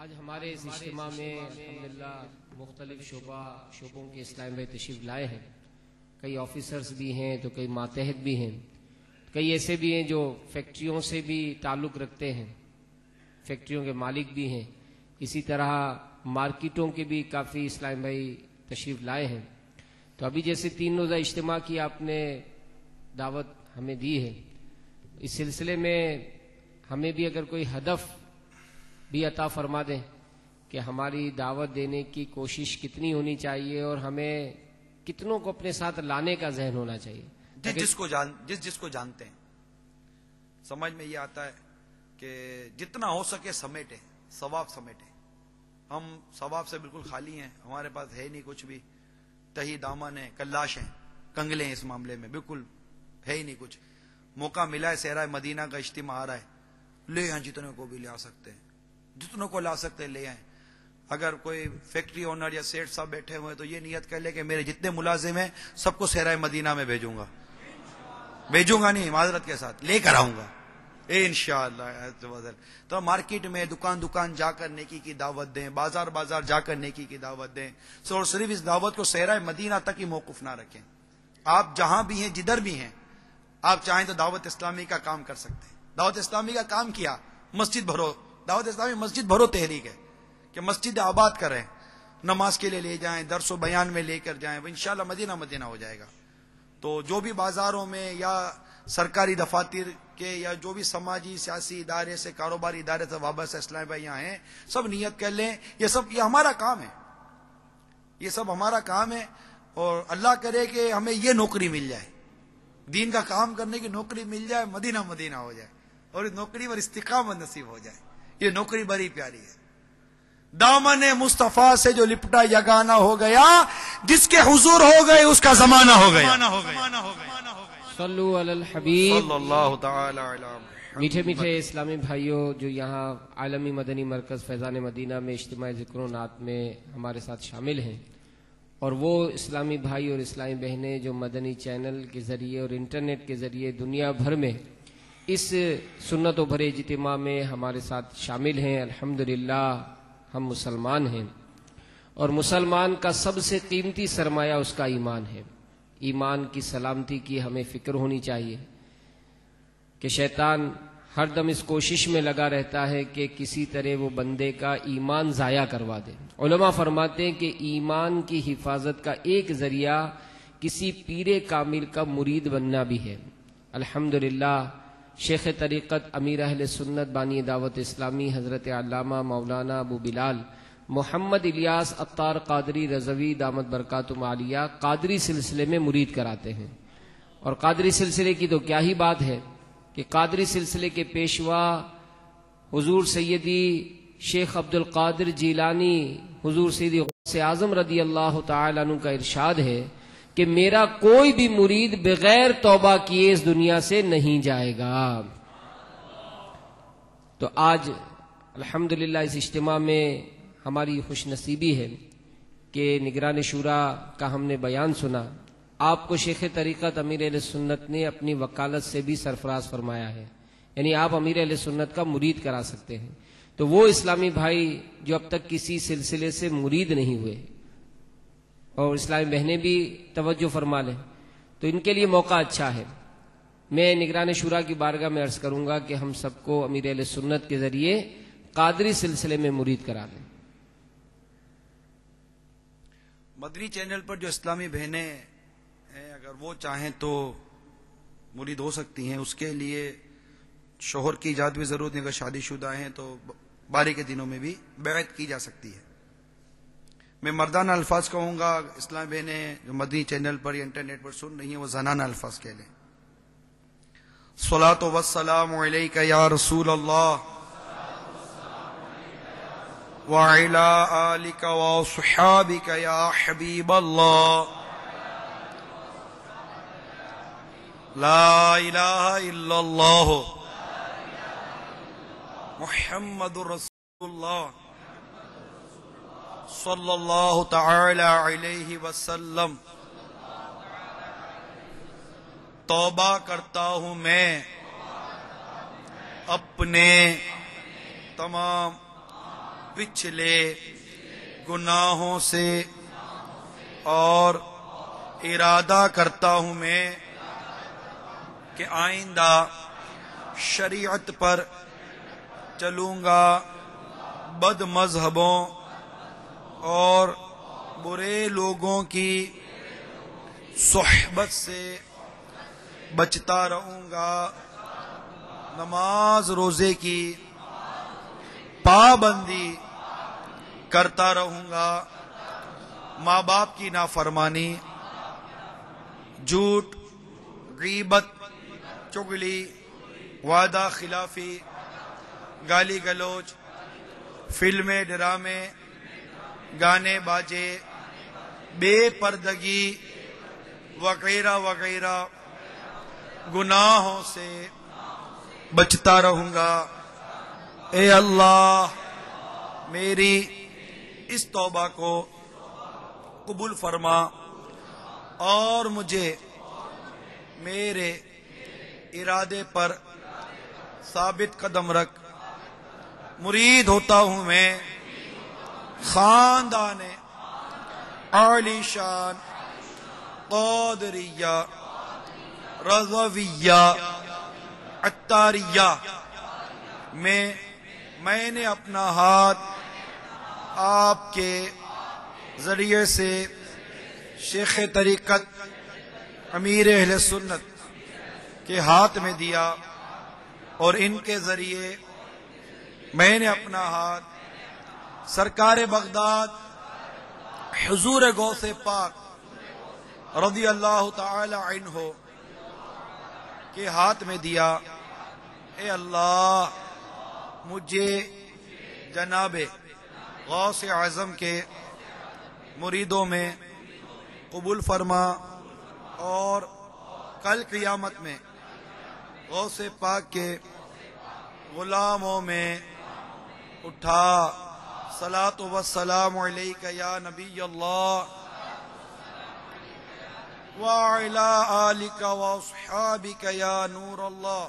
آج ہمارے اس اجتماع میں الحمدللہ مختلف شعبوں کے اسلام بھائی تشریف لائے ہیں. کئی آفیسرز بھی ہیں تو کئی ماتحت بھی ہیں, کئی ایسے بھی ہیں جو فیکٹریوں سے بھی تعلق رکھتے ہیں, فیکٹریوں کے مالک بھی ہیں. اسی طرح مارکیٹوں کے بھی کافی اسلام بھائی تشریف لائے ہیں. تو ابھی جیسے 3 روزہ اجتماع کی آپ نے دعوت ہمیں دی ہے, اس سلسلے میں ہمیں بھی اگر کوئی ہدف بھی عطا فرما دیں کہ ہماری دعوت دینے کی کوشش کتنی ہونی چاہیے اور ہمیں کتنوں کو اپنے ساتھ لانے کا ذہن ہونا چاہیے. جس کو جانتے ہیں سمجھ میں یہ آتا ہے کہ جتنا ہو سکے سمیٹیں, ثواب سمیٹیں. ہم ثواب سے بالکل خالی ہیں, ہمارے پاس ہے نہیں کچھ بھی, تہی دامن ہیں, کلاش ہیں, کنگلے ہیں, اس معاملے میں بالکل ہے ہی نہیں کچھ. موقع ملا ہے, صحرائے مدینہ کا اجتماع آ رہا ہے, لے آئیں جتنے کو بھی لے آ سکتے ہیں, جتنوں کو لا سکتے ہیں لے آئیں. اگر کوئی فیکٹری اونر یا سیٹ صاحب بیٹھے ہوئے تو یہ نیت کر لے کہ میرے جتنے ملازم ہیں سب کو صحرائے مدینہ میں بھیجوں گا نہیں, معذرت کے ساتھ لے کر آؤں گا انشاءاللہ. تو مارکیٹ میں دکان جا کر نیکی کی دعوت دیں, بازار جا کر نیکی کی دعوت دیں. اور صرف اس دعوت کو صحرائے مدینہ تک ہی موقف نہ رکھیں. آپ جہاں بھی ہیں, جدھر بھی ہیں, آپ چاہیں تو دعوت اسلامی کا کام کر سکتے ہیں. دعوت اسلامی کا کام کیا, مسجد بھرو. دعوت اسلامی مسجد بھرو تحریک ہے کہ مسجد آباد کریں, نماز کے لیے لے جائیں, درس و بیان میں لے کر جائیں, وہ انشاءاللہ مدینہ ہو جائے گا. تو جو بھی بازاروں میں یا سرکاری دفاتر کے یا جو بھی سماجی سیاسی ادارے سے, کاروباری ادارے سے وابستہ اسلام بھائی یہاں ہیں, سب نیت کر لیں. یہ ہمارا کام ہے, یہ سب ہمارا کام ہے. اور اللہ کرے کہ ہمیں یہ نوکری مل جائے, دین کا کام کرنے کی نوکری مل جائے, مدینہ ہو جائے, اور اس نوکری پر استقامت نصیب ہو جائے. یہ نوکری بڑی پیاری ہے. دامن مصطفیٰ سے جو لپٹا یگانہ ہو گیا, جس کے حضور ہو گئے اس کا زمانہ ہو گیا. صلو علی الحبیب صلی اللہ تعالی علی میٹھے میٹھے اسلامی بھائیوں جو یہاں عالمی مدنی مرکز فیضان مدینہ میں اجتماع ذکر و نعت میں ہمارے ساتھ شامل ہیں, اور وہ اسلامی بھائی اور اسلامی بہنیں جو مدنی چینل کے ذریعے اور انٹرنیٹ کے ذریعے دنیا بھر میں اس سنت و بھرے اجتماع میں ہمارے ساتھ شامل ہیں. الحمدللہ ہم مسلمان ہیں, اور مسلمان کا سب سے قیمتی سرمایہ اس کا ایمان ہے. ایمان کی سلامتی کی ہمیں فکر ہونی چاہیے کہ شیطان ہر دم اس کوشش میں لگا رہتا ہے کہ کسی طرح وہ بندے کا ایمان ضائع کروا دے. علماء فرماتے ہیں کہ ایمان کی حفاظت کا ایک ذریعہ کسی پیر کامل کا مرید بننا بھی ہے. الحمدللہ شیخ طریقت امیر اہل سنت بانی دعوت اسلامی حضرت علامہ مولانا ابو بلال محمد الیاس عطار قادری رضوی دامت برکاتہم عالیہ قادری سلسلے میں مرید کراتے ہیں. اور قادری سلسلے کی تو کیا ہی بات ہے کہ قادری سلسلے کے پیشوا حضور سیدی شیخ عبد القادر جیلانی حضور سیدی غوث اعظم رضی اللہ تعالی عنہ کا ارشاد ہے کہ میرا کوئی بھی مرید بغیر توبہ کیے اس دنیا سے نہیں جائے گا. تو آج الحمدللہ اس اجتماع میں ہماری خوش نصیبی ہے کہ نگران شورا کا ہم نے بیان سنا. آپ کو شیخ طریقت امیر اہل سنت نے اپنی وکالت سے بھی سرفراز فرمایا ہے, یعنی آپ امیر اہل سنت کا مرید کرا سکتے ہیں. تو وہ اسلامی بھائی جو اب تک کسی سلسلے سے مرید نہیں ہوئے, اور اسلامی بہنیں بھی توجہ فرما لیں, تو ان کے لیے موقع اچھا ہے. میں نگران شورا کی بارگاہ میں عرض کروں گا کہ ہم سب کو امیر اہل سنت کے ذریعے قادری سلسلے میں مرید کرا دیں. مدنی چینل پر جو اسلامی بہنیں ہیں اگر وہ چاہیں تو مرید ہو سکتی ہیں. اس کے لیے شوہر کی اجازت بھی ضرورت نہیں, اگر شادی شدہ ہیں تو باری کے دنوں میں بھی بیعت کی جا سکتی ہے. میں مردانہ الفاظ کہوں گا, اسلام بہنیں جو مدنی چینل پر یا انٹرنیٹ پر سن رہی ہیں وہ زنانہ الفاظ کہہ لیں. الصلاۃ والسلام علیک یا رسول اللہ وعلی آلک واصحابک یا حبیب اللہ, لا الہ الا اللہ محمد رسول اللہ صلی اللہ تعالی علیہ وسلم. توبہ کرتا ہوں میں اپنے تمام پچھلے گناہوں سے اور ارادہ کرتا ہوں میں کہ آئندہ شریعت پر چلوں گا، بد مذہبوں اور برے لوگوں کی صحبت سے بچتا رہوں گا، نماز روزے کی پابندی کرتا رہوں گا، ماں باپ کی نافرمانی، جھوٹ، غیبت، چغلی، وعدہ خلافی، گالی گلوچ، فلمیں، ڈرامے، گانے باجے، بے پردگی وغیرہ وغیرہ گناہوں سے بچتا رہوں گا۔ اے اللہ میری اس توبہ کو قبول فرما اور مجھے میرے ارادے پر ثابت قدم رکھ۔ مرید ہوتا ہوں میں خاندان عالی شان قادریہ رضویہ عطاریہ میں نے اپنا ہاتھ آپ کے ذریعے سے شیخ طریقت امیر اہل سنت کے ہاتھ میں دیا، اور ان کے ذریعے میں نے اپنا ہاتھ سرکار بغداد حضور غوث پاک رضی اللہ تعالی عنہ کے ہاتھ میں دیا۔ اے اللہ مجھے جناب غوث اعظم کے مریدوں میں قبول فرما، اور کل قیامت میں غوث پاک کے غلاموں میں اٹھا۔ صلاۃ و السلام علیک یا نبی اللہ وعلی آلک واصحابک یا نور اللہ،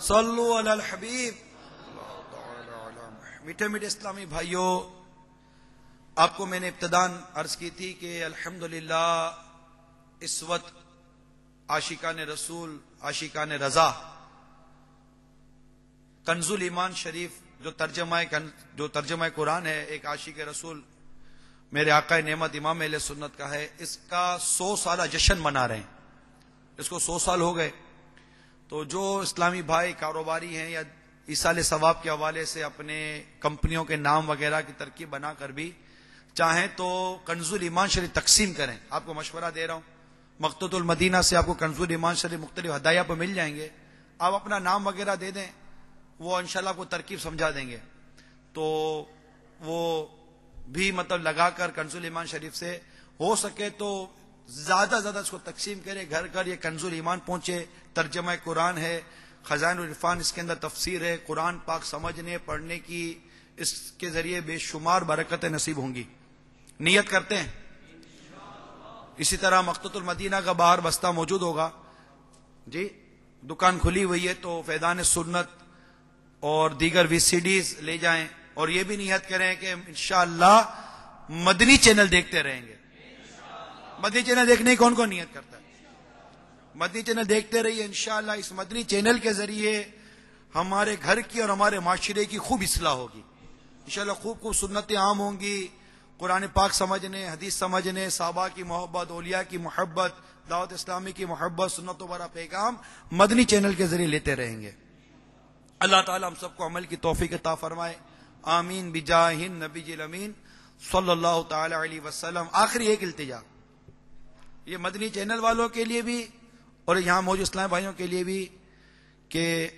صلو علی الحبیب۔ میٹھے میٹھے اسلامی بھائیوں، آپ کو میں نے ابتداً عرض کی تھی کہ الحمدللہ اس وقت عاشقان رسول، عاشقان رضا، کنز الایمان شریف جو ترجمہ قرآن ہے ایک عاشق رسول میرے آقا نعمت امام اہل سنت کا ہے، اس کا 100 سالہ جشن منا رہے ہیں۔ اس کو 100 سال ہو گئے، تو جو اسلامی بھائی کاروباری ہیں یا ایصال ثواب کے حوالے سے اپنے کمپنیوں کے نام وغیرہ کی ترکیب بنا کر بھی چاہیں تو کنز الایمان شریف تقسیم کریں۔ آپ کو مشورہ دے رہا ہوں، مقتوۃ المدینہ سے آپ کو کنز الایمان شریف مختلف ہدایہ پہ مل جائیں گے، آپ اپنا نام وغیرہ دے دیں، وہ انشاءاللہ آپ کو ترکیب سمجھا دیں گے، تو وہ بھی مطلب لگا کر کنز الایمان شریف سے ہو سکے تو زیادہ زیادہ اس کو تقسیم کرے، گھر گھر یہ کنز الایمان پہنچے۔ ترجمہ قرآن ہے، خزائن العرفان اس کے اندر تفسیر ہے، قرآن پاک سمجھنے پڑھنے کی اس کے ذریعے بے شمار برکتیں نصیب ہوں گی۔ نیت کرتے ہیں۔ اسی طرح مقتوۃ المدینہ کا باہر بستہ موجود ہوگا، جی دکان کھلی ہوئی ہے، تو فیضان سنت اور دیگر وی سی ڈیز لے جائیں، اور یہ بھی نیت کریں کہ انشاءاللہ مدنی چینل دیکھتے رہیں گے۔ مدنی چینل دیکھنے کی کون کون نیت کرتا ہے؟ مدنی چینل دیکھتے رہیے، انشاءاللہ اس مدنی چینل کے ذریعے ہمارے گھر کی اور ہمارے معاشرے کی خوب اصلاح ہوگی انشاءاللہ۔ خوب خوب سنتیں عام ہوں گی، قرآن پاک سمجھنے، حدیث سمجھنے، صحابہ کی محبت، اولیاء کی محبت، دعوت اسلامی کی محبت، سنت و برا پیغام مدنی چینل کے ذریعے لیتے رہیں گے۔ اللہ تعالی ہم سب کو عمل کی توفیق عطا فرمائے، آمین بجاہ النبی الامین صلی اللہ تعالی علیہ وسلم۔ آخری ایک التجا، یہ مدنی چینل والوں کے لیے بھی اور یہاں موجود اسلام بھائیوں کے لیے بھی، کہ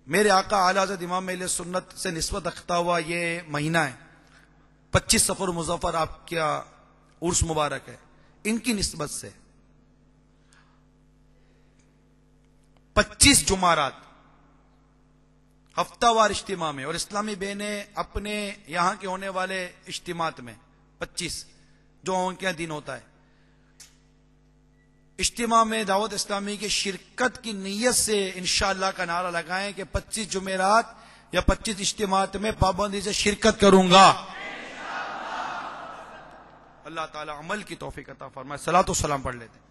میرے آقا اعلی حضرت امام اہل سنت سے نسبت رکھتا ہوا یہ مہینہ ہے 25 صفر مظفر، آپ کا عرس مبارک ہے، ان کی نسبت سے 25 جمعرات ہفتہ وار اجتماع میں، اور اسلامی بہنیں اپنے یہاں کے ہونے والے اجتماعات میں 25 جو ان کے دن ہوتا ہے، اجتماع میں دعوت اسلامی کی شرکت کی نیت سے انشاءاللہ کا نعرہ لگائیں کہ 25 جمعرات یا 25 اجتماعات میں پابندی سے شرکت کروں گا. اللہ تعالی عمل کی توفیق عطا فرمائے. صلاۃ و سلام پڑھ لیتے ہیں.